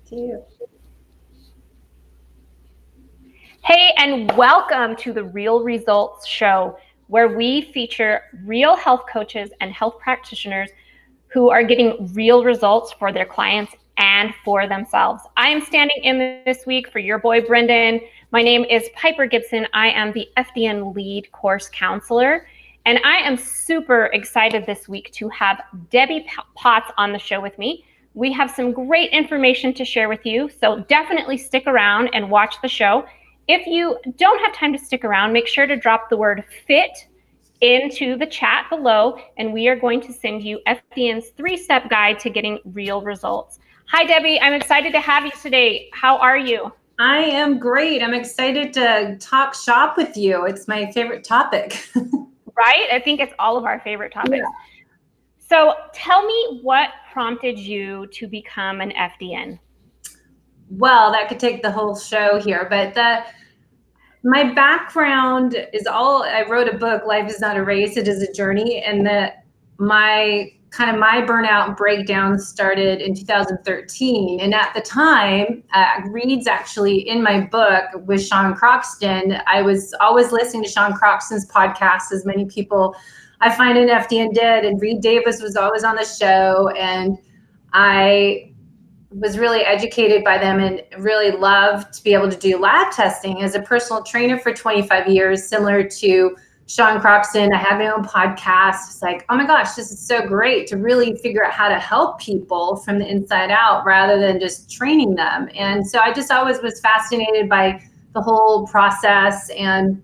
To you. Hey, and welcome to the Real Results Show, where we feature real health coaches and health practitioners who are getting real results for their clients and for themselves. I am standing in this week for your boy, Brendan. My name is Piper Gibson. I am the FDN lead course counselor, and I am super excited this week to have Debbie Potts on the show with me. We have some great information to share with you, so definitely stick around and watch the show. If you don't have time to stick around, make sure to drop the word FIT into the chat below, and we are going to send you FDN's 3-step guide to getting real results. Hi, Debbie. I'm excited to have you today. How are you? I am great. I'm excited to talk shop with you. It's my favorite topic. Right? I think it's all of our favorite topics. Yeah. So tell me what prompted you to become an FDN? Well, that could take the whole show here, but my background is I wrote a book, Life is Not a Race, It is a Journey, and my burnout and breakdown started in 2013. And at the time, reads actually in my book with Sean Croxton. I was always listening to Sean Croxton's podcast, as many people I find in FDN did, and Reed Davis was always on the show, and I was really educated by them and really loved to be able to do lab testing. As a personal trainer for 25 years, similar to Sean Croxton, I have my own podcast. It's like, oh my gosh, this is so great to really figure out how to help people from the inside out rather than just training them. And so I just always was fascinated by the whole process. And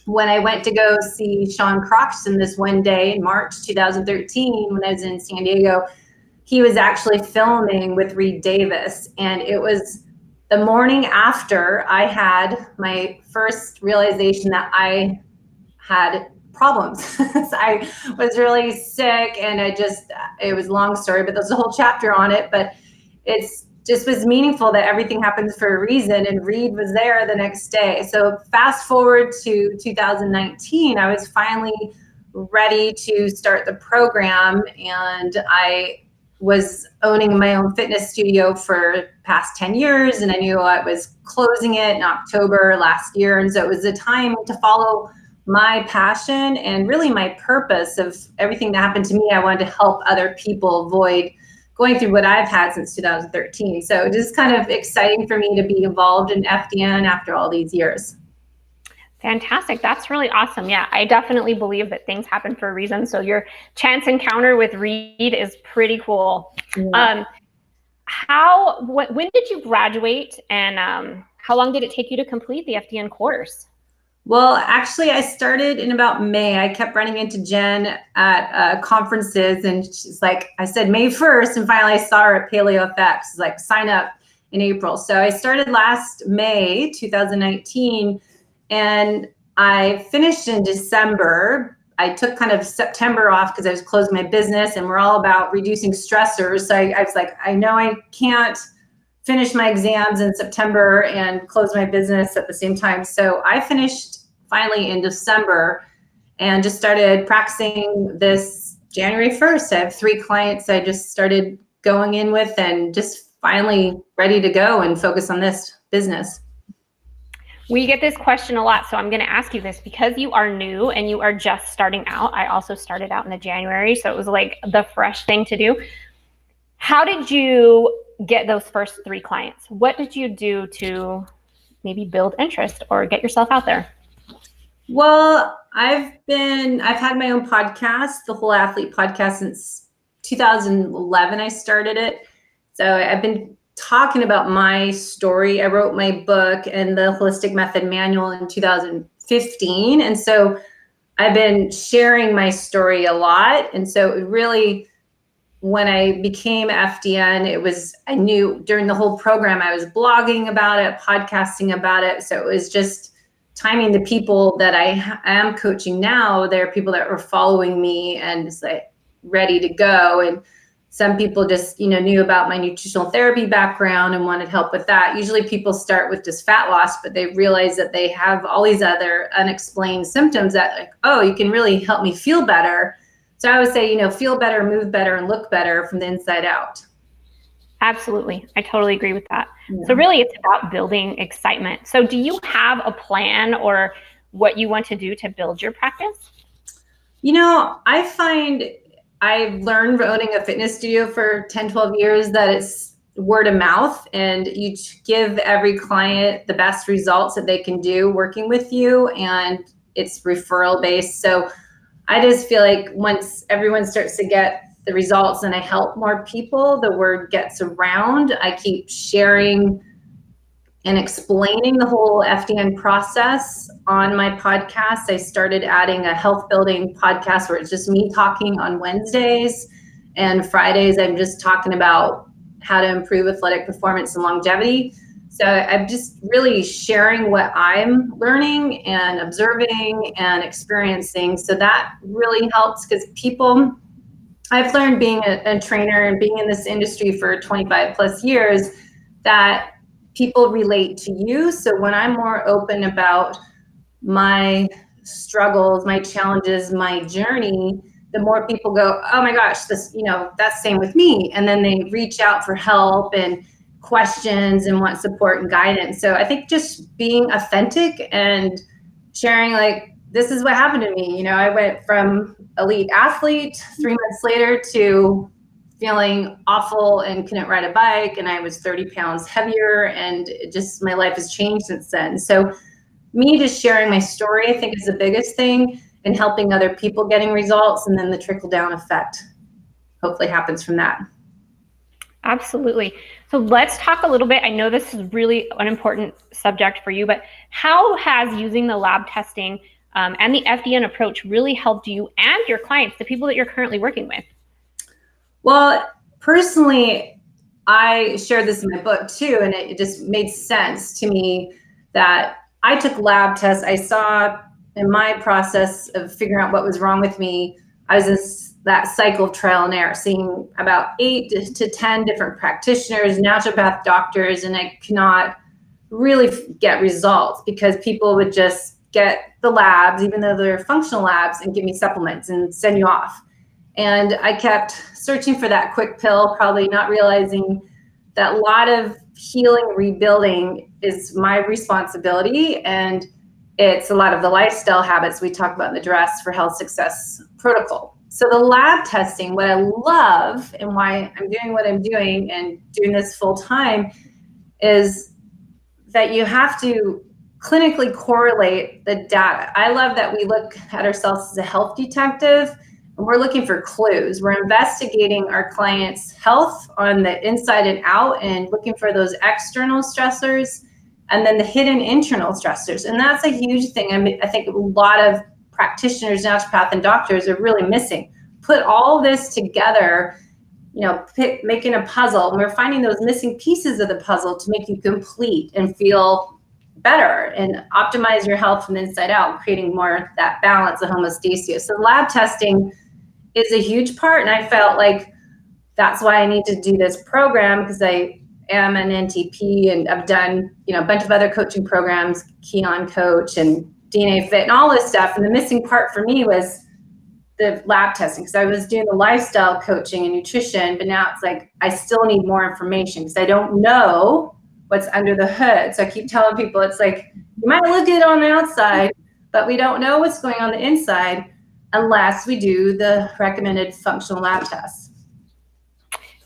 when I went to go see Sean Croxton this one day in March 2013, when I was in San Diego, he was actually filming with Reed Davis. And it was the morning after I had my first realization that I had problems. So I was really sick, and it was a long story, but there's a whole chapter on it. But it's just was meaningful that everything happens for a reason, and Reed was there the next day. So fast forward to 2019, I was finally ready to start the program, and I was owning my own fitness studio for past 10 years, and I knew I was closing it in October last year. And so it was a time to follow my passion and really my purpose of everything that happened to me. I wanted to help other people avoid going through what I've had since 2013. So it is kind of exciting for me to be involved in FDN after all these years. Fantastic. That's really awesome. Yeah, I definitely believe that things happen for a reason. So your chance encounter with Reed is pretty cool. Yeah. When did you graduate, and how long did it take you to complete the FDN course? Well, actually, I started in about May. I kept running into Jen at conferences, and she's like, I said May 1st, and finally I saw her at PaleoFX. She's like, sign up in April. So I started last May 2019, and I finished in December. I took kind of September off because I was closing my business, and we're all about reducing stressors. So I was like, I know I can't finish my exams in September and close my business at the same time. So I finished finally in December and just started practicing this January 1st. I have 3 clients I just started going in with, and just finally ready to go and focus on this business. We get this question a lot, so I'm going to ask you this because you are new and you are just starting out. I also started out in the January, so it was like the fresh thing to do. How did you get those first 3 clients? What did you do to maybe build interest or get yourself out there? Well, I've had my own podcast, the Whole Athlete podcast, since 2011. I started it. So I've been talking about my story. I wrote my book and the Holistic Method Manual in 2015. And so I've been sharing my story a lot. And so it really, when I became FDN, I knew during the whole program, I was blogging about it, podcasting about it. So it was just timing the people that I am coaching now. There are people that were following me and just like ready to go. And some people just, knew about my nutritional therapy background and wanted help with that. Usually people start with just fat loss, but they realize that they have all these other unexplained symptoms that like, oh, you can really help me feel better. So I would say, feel better, move better, and look better from the inside out. Absolutely. I totally agree with that. Yeah. So really it's about building excitement. So do you have a plan or what you want to do to build your practice? I find I've learned owning a fitness studio for 10, 12 years that it's word of mouth, and you give every client the best results that they can do working with you, and it's referral based. So I just feel like once everyone starts to get the results and I help more people, the word gets around. I keep sharing and explaining the whole FDN process on my podcast. I started adding a health building podcast where it's just me talking on Wednesdays, and Fridays I'm just talking about how to improve athletic performance and longevity. So I'm just really sharing what I'm learning and observing and experiencing. So that really helps, because I've learned being a trainer and being in this industry for 25 plus years that people relate to you. So when I'm more open about my struggles, my challenges, my journey, the more people go, oh my gosh, this, that's same with me. And then they reach out for help and questions and want support and guidance. So I think just being authentic and sharing, like, this is what happened to me. I went from elite athlete 3 months later to feeling awful and couldn't ride a bike, and I was 30 pounds heavier, and my life has changed since then. So me just sharing my story, I think, is the biggest thing, and helping other people getting results, and then the trickle down effect hopefully happens from that. Absolutely. So let's talk a little bit. I know this is really an important subject for you, but how has using the lab testing and the FDN approach really helped you and your clients, the people that you're currently working with? Well, personally, I shared this in my book too, and it just made sense to me that I took lab tests. I saw in my process of figuring out what was wrong with me, I was that cycle of trial and error, seeing about 8 to 10 different practitioners, naturopath doctors, and I could not really get results because people would just get the labs, even though they're functional labs, and give me supplements and send you off. And I kept searching for that quick pill, probably not realizing that a lot of healing, rebuilding is my responsibility. And it's a lot of the lifestyle habits we talk about in the Dress for Health Success protocol. So the lab testing, what I love and why I'm doing what I'm doing and doing this full time, is that you have to clinically correlate the data. I love that we look at ourselves as a health detective, and we're looking for clues. We're investigating our clients' health on the inside and out, and looking for those external stressors and then the hidden internal stressors. And that's a huge thing. I think a lot of practitioners, naturopath, and doctors are really missing. Put all this together, making a puzzle, and we're finding those missing pieces of the puzzle to make you complete and feel better and optimize your health from the inside out, creating more that balance, the homeostasis. So lab testing is a huge part, and I felt like that's why I need to do this program, because I am an NTP and I've done a bunch of other coaching programs, Keon Coach and DNA Fit and all this stuff. And the missing part for me was the lab testing, because I was doing the lifestyle coaching and nutrition, but now it's like I still need more information because I don't know what's under the hood. So I keep telling people, it's like, you might look at it on the outside, but we don't know what's going on the inside unless we do the recommended functional lab tests.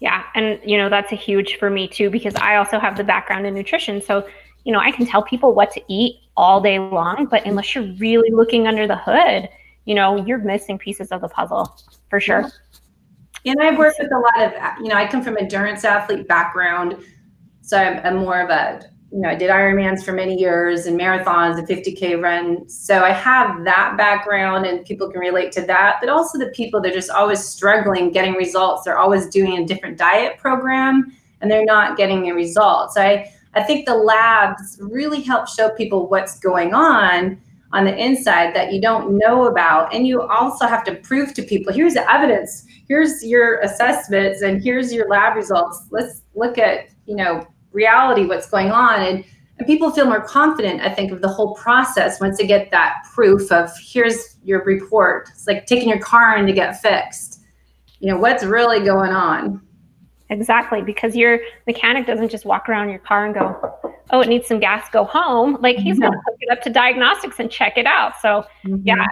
Yeah, and that's a huge for me too, because I also have the background in nutrition. So, I can tell people what to eat all day long, but unless you're really looking under the hood, you're missing pieces of the puzzle for sure. And I've worked with a lot of, I come from endurance athlete background. So I'm more of I did Ironmans for many years and marathons and 50K run. So I have that background and people can relate to that, but also the people that are just always struggling getting results. They're always doing a different diet program and they're not getting the results. I think the labs really help show people what's going on the inside that you don't know about. And you also have to prove to people, here's the evidence, here's your assessments, and here's your lab results. Let's look at, reality, what's going on. And people feel more confident, I think, of the whole process once they get that proof of, here's your report. It's like taking your car in to get fixed. What's really going on. Exactly, because your mechanic doesn't just walk around your car and go, oh, it needs some gas, go home. Like he's going to hook it up to diagnostics and check it out. So yeah,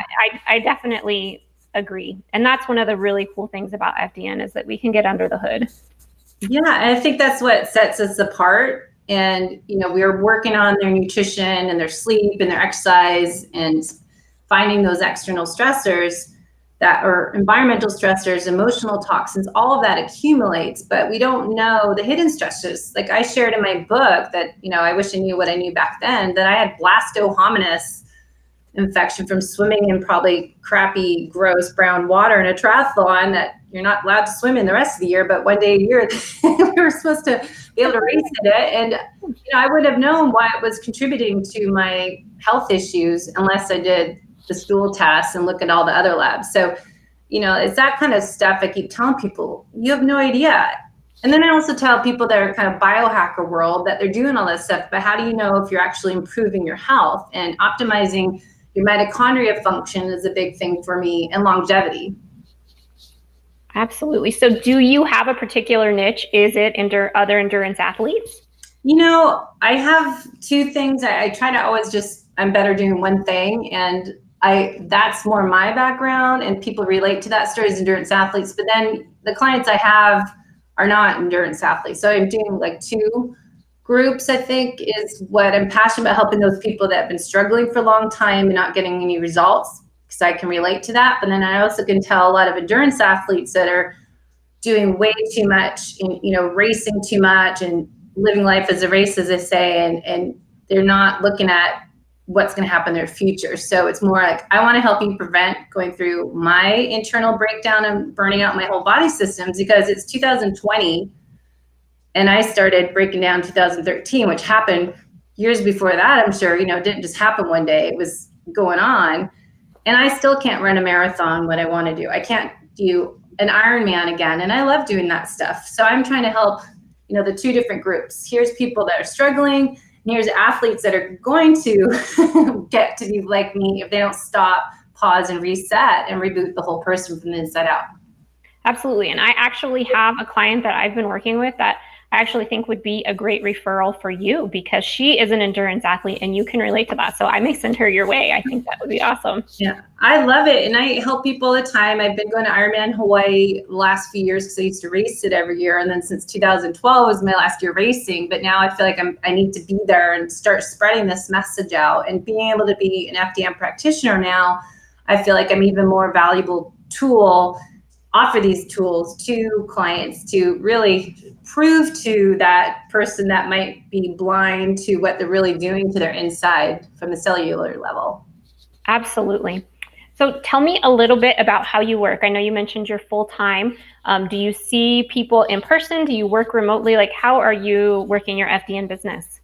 I definitely agree. And that's one of the really cool things about FDN is that we can get under the hood. Yeah, and I think that's what sets us apart. And, we're working on their nutrition and their sleep and their exercise and finding those external stressors that are environmental stressors, emotional toxins, all of that accumulates, but we don't know the hidden stressors. Like I shared in my book that, I wish I knew what I knew back then, that I had blastohominus infection from swimming in probably crappy, gross brown water in a triathlon that you're not allowed to swim in the rest of the year, but one day a year we were supposed to be able to race in it. And I would have known why it was contributing to my health issues unless I did the stool tests and look at all the other labs. So, it's that kind of stuff I keep telling people, you have no idea. And then I also tell people that are kind of biohacker world that they're doing all this stuff, but how do you know if you're actually improving your health? And optimizing your mitochondria function is a big thing for me, and longevity. Absolutely. So do you have a particular niche? Is it other endurance athletes? I have two things. I try to always I'm better doing one thing, and that's more my background, and people relate to that story as endurance athletes. But then the clients I have are not endurance athletes. So I'm doing like two groups, I think, is what I'm passionate about, helping those people that have been struggling for a long time and not getting any results, because I can relate to that. But then I also can tell a lot of endurance athletes that are doing way too much and, racing too much and living life as a race, as I say, and they're not looking at what's going to happen in their future. So it's more like, I want to help you prevent going through my internal breakdown and burning out my whole body systems, because it's 2020 and I started breaking down 2013, which happened years before that. I'm sure, it didn't just happen one day. It was going on. And I still can't run a marathon what I want to do. I can't do an Ironman again. And I love doing that stuff. So I'm trying to help, the two different groups. Here's people that are struggling, and here's athletes that are going to get to be like me if they don't stop, pause, and reset and reboot the whole person from the inside out. Absolutely. And I actually have a client that I've been working with that I actually think would be a great referral for you, because she is an endurance athlete and you can relate to that. So I may send her your way. I think that would be awesome. Yeah, I love it. And I help people all the time. I've been going to Ironman Hawaii the last few years because I used to race it every year. And then since 2012 was my last year racing. But now I feel like I need to be there and start spreading this message out. And being able to be an FDN practitioner now, I feel like I'm even more valuable tool, offer these tools to clients to really prove to that person that might be blind to what they're really doing to their inside from the cellular level. Absolutely. So tell me a little bit about how you work. I know you mentioned you're full-time. Do you see people in person? Do you work remotely? Like, how are you working your FDN business?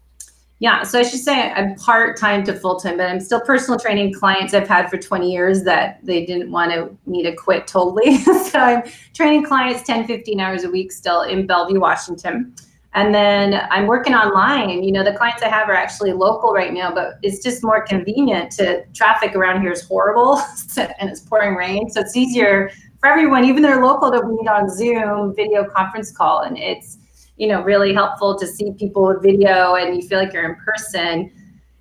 Yeah, so I should say I'm part-time to full-time, but I'm still personal training clients I've had for 20 years that they didn't want me to quit totally. So I'm training clients 10, 15 hours a week still in Bellevue, Washington. And then I'm working online. The clients I have are actually local right now, but it's just more convenient traffic around here is horrible and it's pouring rain. So it's easier for everyone, even they're local, to meet on Zoom video conference call. And it's, really helpful to see people with video and you feel like you're in person.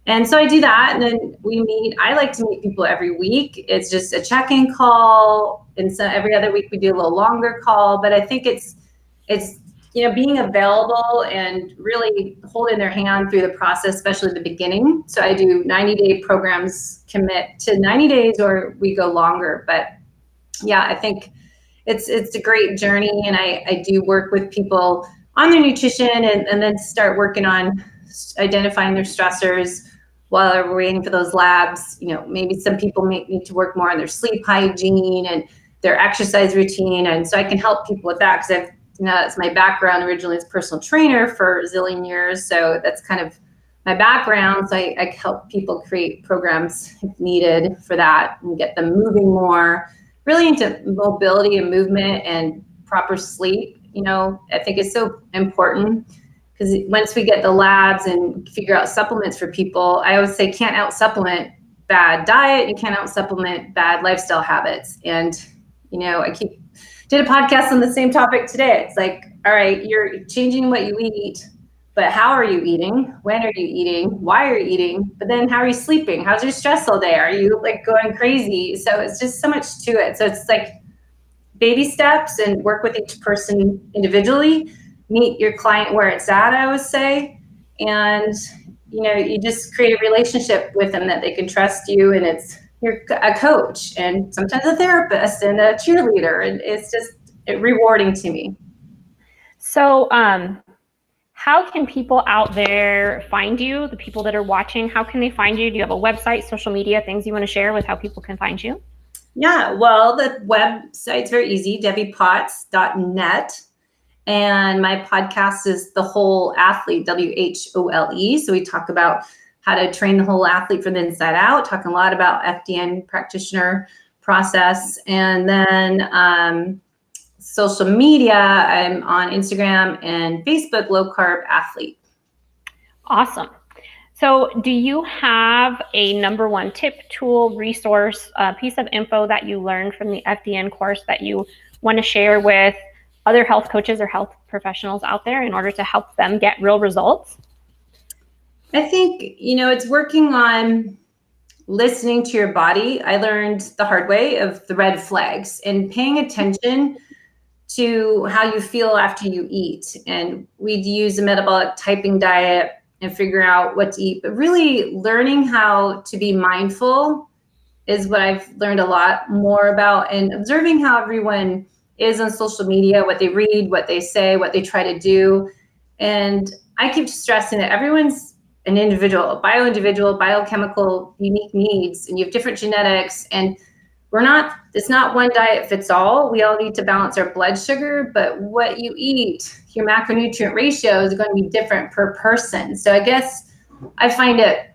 And so I do that. And then we meet. I like to meet people every week. It's just a check-in call. And so every other week we do a little longer call. But I think it's being available and really holding their hand through the process, especially the beginning. So I do 90-day programs, commit to 90 days, or we go longer. But yeah, I think it's a great journey. And I do work with people on their nutrition and then start working on identifying their stressors while we're waiting for those labs. Maybe some people may need to work more on their sleep hygiene and their exercise routine. And so I can help people with that because that's my background originally as a personal trainer for a zillion years. So that's kind of my background. So I help people create programs if needed for that and get them moving more, really into mobility and movement and proper sleep. I think it's so important because once we get the labs and figure out supplements for people, I always say can't out supplement bad diet, you can't out supplement bad lifestyle habits. And, I did a podcast on the same topic today. It's like, all right, you're changing what you eat, but how are you eating? When are you eating? Why are you eating? But then how are you sleeping? How's your stress all day? Are you like going crazy? So it's just so much to it. So it's like baby steps and work with each person individually, meet your client where it's at, I would say. And, you just create a relationship with them that they can trust you. And you're a coach and sometimes a therapist and a cheerleader. And it's just rewarding to me. So, how can people out there find you, the people that are watching? How can they find you? Do you have a website, social media, things you want to share with how people can find you? Yeah, well, the website's very easy, debbiepotts.net. And my podcast is The Whole Athlete, WHOLE. So we talk about how to train the whole athlete from the inside out, talking a lot about FDN practitioner process. And then social media, I'm on Instagram and Facebook, Low Carb Athlete. Awesome. So do you have a number one tip, tool, resource, piece of info that you learned from the FDN course that you want to share with other health coaches or health professionals out there in order to help them get real results? I think, it's working on listening to your body. I learned the hard way of the red flags and paying attention to how you feel after you eat. And we'd use a metabolic typing diet and figure out what to eat, but really learning how to be mindful is what I've learned a lot more about, and observing how everyone is on social media, what they read, what they say, what they try to do. And I keep stressing that everyone's an individual, a bio-individual, biochemical, unique needs, and you have different genetics. And it's not one diet fits all. We all need to balance our blood sugar, but what you eat, your macronutrient ratio is going to be different per person. So I guess I find it,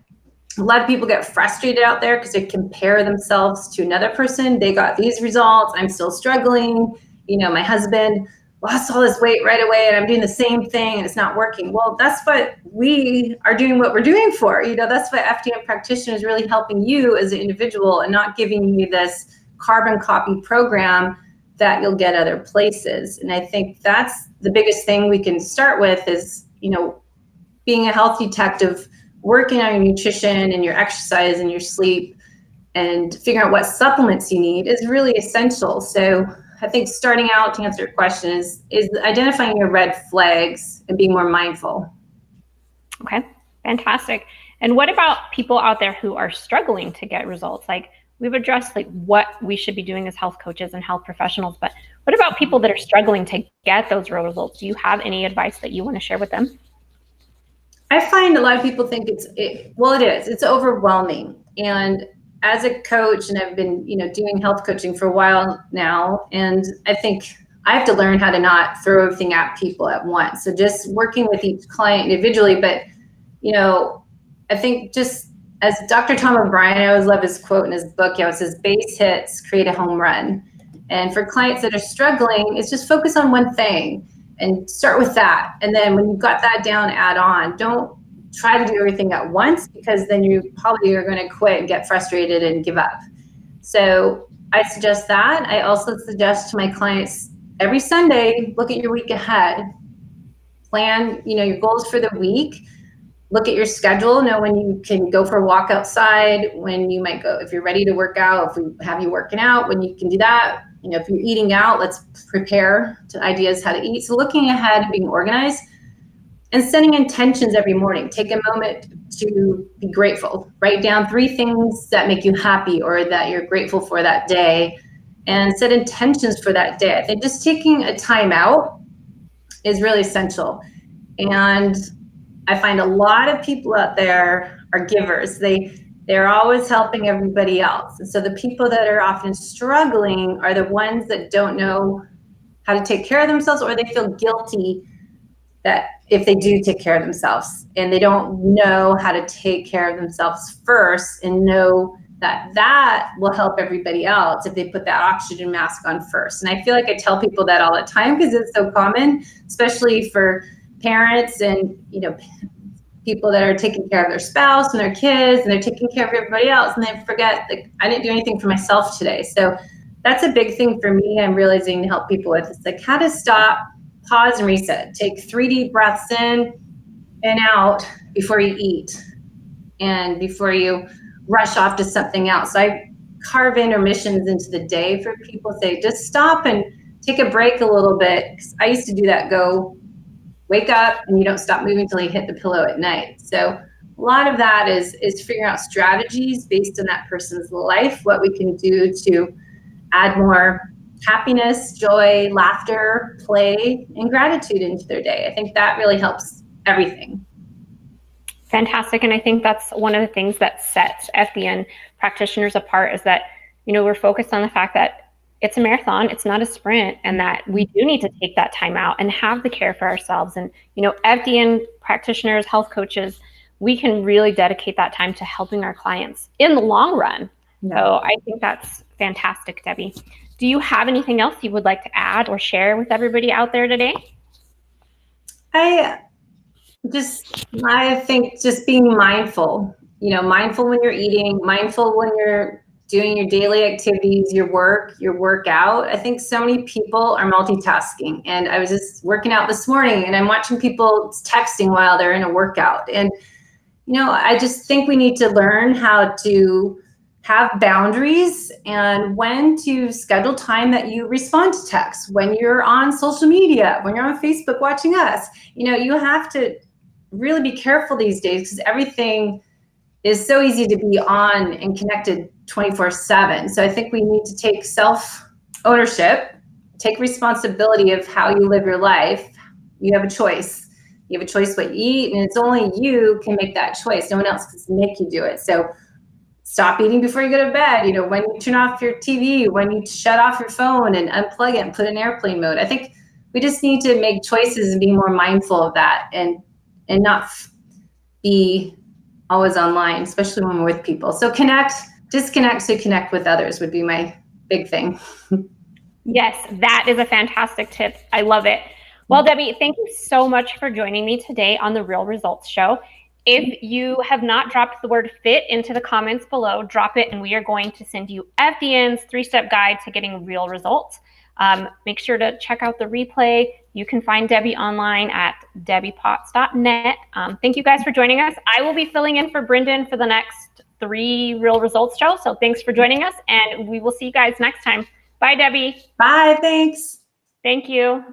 a lot of people get frustrated out there because they compare themselves to another person. They got these results. I'm still struggling. My husband lost all this weight right away and I'm doing the same thing and it's not working. Well, that's what we are doing, what we're doing for. That's what FDN practitioner is really helping you as an individual and not giving you this carbon copy program that you'll get other places. And I think that's the biggest thing we can start with is, being a health detective, working on your nutrition and your exercise and your sleep and figuring out what supplements you need is really essential. So I think starting out, to answer your question, is identifying your red flags and being more mindful. Okay, fantastic. And what about people out there who are struggling to get results? Like, we've addressed what we should be doing as health coaches and health professionals, but what about people that are struggling to get those real results? Do you have any advice that you want to share with them? I find a lot of people think it's overwhelming. And as a coach, and I've been, doing health coaching for a while now, and I think I have to learn how to not throw everything at people at once. So just working with each client individually, but, I think just as Dr. Tom O'Brien, I always love his quote in his book, it says, base hits create a home run. And for clients that are struggling, it's just focus on one thing and start with that. And then when you've got that down, add on. Don't try to do everything at once because then you probably are going to quit and get frustrated and give up. So I suggest that. I also suggest to my clients every Sunday, look at your week ahead. Plan, your goals for the week. Look at your schedule, know when you can go for a walk outside, when you might go, if you're ready to work out, if we have you working out, when you can do that. If you're eating out, let's prepare to ideas how to eat. So looking ahead and being organized and setting intentions every morning. Take a moment to be grateful. Write down 3 things that make you happy or that you're grateful for that day and set intentions for that day. I think just taking a time out is really essential. And I find a lot of people out there are givers. They're always helping everybody else. And so the people that are often struggling are the ones that don't know how to take care of themselves, or they feel guilty that if they do take care of themselves, and they don't know how to take care of themselves first and know that will help everybody else if they put that oxygen mask on first. And I feel like I tell people that all the time because it's so common, especially for parents and, people that are taking care of their spouse and their kids, and they're taking care of everybody else, and they forget, I didn't do anything for myself today. So that's a big thing for me. I'm realizing to help people with. It's how to stop pause and reset. Take 3 deep breaths in and out before you eat and before you rush off to something else. So I carve intermissions into the day for people. Say, just stop and take a break a little bit. 'Cause I used to do that, wake up and you don't stop moving until you hit the pillow at night. So a lot of that is figuring out strategies based on that person's life, what we can do to add more happiness, joy, laughter, play, and gratitude into their day. I think that really helps everything. Fantastic. And I think that's one of the things that sets FDN practitioners apart is that, we're focused on the fact that it's a marathon, it's not a sprint, and that we do need to take that time out and have the care for ourselves. And, FDN practitioners, health coaches, we can really dedicate that time to helping our clients in the long run. Yeah. So I think that's fantastic, Debbie. Do you have anything else you would like to add or share with everybody out there today? I think just being mindful, mindful when you're eating, mindful when you're doing your daily activities, your work, your workout. I think so many people are multitasking, and I was just working out this morning and I'm watching people texting while they're in a workout. And, I just think we need to learn how to have boundaries and when to schedule time that you respond to texts, when you're on social media, when you're on Facebook watching us. You have to really be careful these days because everything is so easy to be on and connected 24/7. So I think we need to take self-ownership, take responsibility of how you live your life. You have a choice. You have a choice what you eat, and it's only you can make that choice. No one else can make you do it. So stop eating before you go to bed. When you turn off your TV, when you shut off your phone and unplug it and put it in airplane mode. I think we just need to make choices and be more mindful of that and not be always online, especially when we're with people. So disconnect to connect with others would be my big thing. Yes, that is a fantastic tip. I love it. Well, Debbie, thank you so much for joining me today on the Real Results Show. If you have not dropped the word FIT into the comments below, drop it and we are going to send you FDN's 3-step guide to getting real results. Make sure to check out the replay. You can find Debbie online at debbiepotts.net. Thank you guys for joining us. I will be filling in for Brendan for the next 3 Real Results show. So thanks for joining us and we will see you guys next time. Bye, Debbie. Bye, thanks. Thank you.